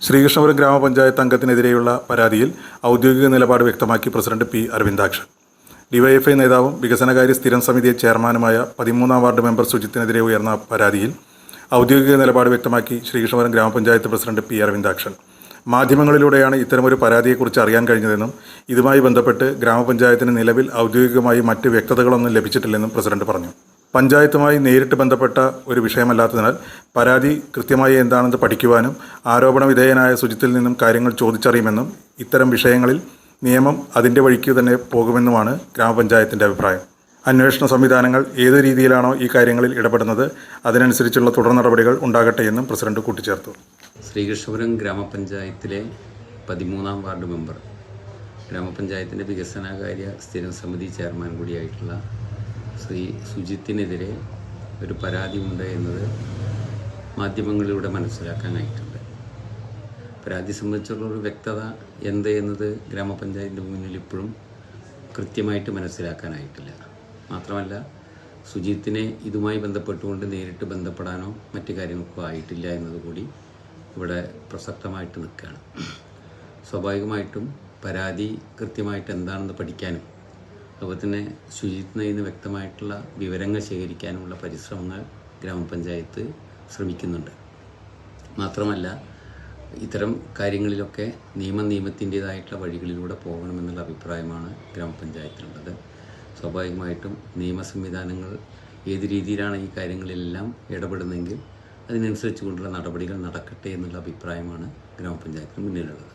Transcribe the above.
ശ്രീകൃഷ്ണപുരം ഗ്രാമപഞ്ചായത്ത് അംഗത്തിനെതിരെയുള്ള പരാതിയിൽ ഔദ്യോഗിക നിലപാട് വ്യക്തമാക്കി പ്രസിഡന്റ് പി അരവിന്ദാക്ഷൻ. ഡിവൈഎഫ്ഐ നേതാവും വികസനകാര്യ സ്ഥിരം സമിതി ചെയർമാനുമായ 13-ാം വാർഡ് മെമ്പർ സുജിത്തിനെതിരെ ഉയർന്ന പരാതിയിൽ ഔദ്യോഗിക നിലപാട് വ്യക്തമാക്കി ശ്രീകൃഷ്ണപുരം ഗ്രാമപഞ്ചായത്ത് പ്രസിഡന്റ് പി അരവിന്ദാക്ഷൻ. മാധ്യമങ്ങളിലൂടെയാണ് ഇത്തരമൊരു പരാതിയെക്കുറിച്ച് അറിയാൻ കഴിഞ്ഞതെന്നും ഇതുമായി ബന്ധപ്പെട്ട് ഗ്രാമപഞ്ചായത്തിന് നിലവിൽ ഔദ്യോഗികമായി മറ്റ് വ്യക്തതകളൊന്നും ലഭിച്ചിട്ടില്ലെന്നും പ്രസിഡന്റ് പറഞ്ഞു. പഞ്ചായത്തുമായി നേരിട്ട് ബന്ധപ്പെട്ട ഒരു വിഷയമല്ലാത്തതിനാൽ പരാതി കൃത്യമായി എന്താണെന്ന് പഠിക്കുവാനും ആരോപണ വിധേയനായ സുജിത്തിൽ നിന്നും കാര്യങ്ങൾ ചോദിച്ചറിയുമെന്നും ഇത്തരം വിഷയങ്ങളിൽ നിയമം അതിൻ്റെ വഴിക്ക് തന്നെ പോകുമെന്നുമാണ് ഗ്രാമപഞ്ചായത്തിൻ്റെ അഭിപ്രായം. അന്വേഷണ സംവിധാനങ്ങൾ ഏത് രീതിയിലാണോ ഈ കാര്യങ്ങളിൽ ഇടപെടുന്നത് അതിനനുസരിച്ചുള്ള തുടർ നടപടികൾ ഉണ്ടാകട്ടെ എന്നും പ്രസിഡന്റ് കൂട്ടിച്ചേർത്തു. ശ്രീകൃഷ്ണപുരം ഗ്രാമപഞ്ചായത്തിലെ 13-ാം വാർഡ് മെമ്പർ, ഗ്രാമപഞ്ചായത്തിൻ്റെ വികസനകാര്യ സ്ഥിരം സമിതി ചെയർമാൻ കൂടിയായിട്ടുള്ള ശ്രീ സുജിത്തിനെതിരെ ഒരു പരാതി ഉണ്ട് എന്നത് മാധ്യമങ്ങളിലൂടെ മനസ്സിലാക്കാനായിട്ടുണ്ട്. പരാതി സംബന്ധിച്ചുള്ളൊരു വ്യക്തത എന്ത് എന്നത് ഗ്രാമപഞ്ചായത്തിൻ്റെ മുന്നിൽ ഇപ്പോഴും കൃത്യമായിട്ട് മനസ്സിലാക്കാനായിട്ടില്ല. മാത്രമല്ല, സുജിത്തിനെ ഇതുമായി ബന്ധപ്പെട്ടുകൊണ്ട് നേരിട്ട് ബന്ധപ്പെടാനോ മറ്റു കാര്യങ്ങൾക്കോ ആയിട്ടില്ല എന്നതുകൂടി ഇവിടെ പ്രസക്തമായിട്ട് നിൽക്കുകയാണ്. സ്വാഭാവികമായിട്ടും പരാതി കൃത്യമായിട്ട് എന്താണെന്ന് പഠിക്കാനും അതുപോലെ തന്നെ സുജിത്തിന് ഇന്ന് വ്യക്തമായിട്ടുള്ള വിവരങ്ങൾ ശേഖരിക്കാനുമുള്ള പരിശ്രമങ്ങൾ ഗ്രാമപഞ്ചായത്ത് ശ്രമിക്കുന്നുണ്ട്. മാത്രമല്ല, ഇത്തരം കാര്യങ്ങളിലൊക്കെ നിയമത്തിൻ്റേതായിട്ടുള്ള വഴികളിലൂടെ പോകണമെന്നുള്ള അഭിപ്രായമാണ് ഗ്രാമപഞ്ചായത്തിനുള്ളത്. സ്വാഭാവികമായിട്ടും നിയമ സംവിധാനങ്ങൾ ഏത് രീതിയിലാണ് ഈ കാര്യങ്ങളിലെല്ലാം ഇടപെടുന്നതെങ്കിൽ അതിനനുസരിച്ച് കൊണ്ടുള്ള നടപടികൾ നടക്കട്ടെ എന്നുള്ള അഭിപ്രായമാണ് ഗ്രാമപഞ്ചായത്തിന് മുന്നിലുള്ളത്.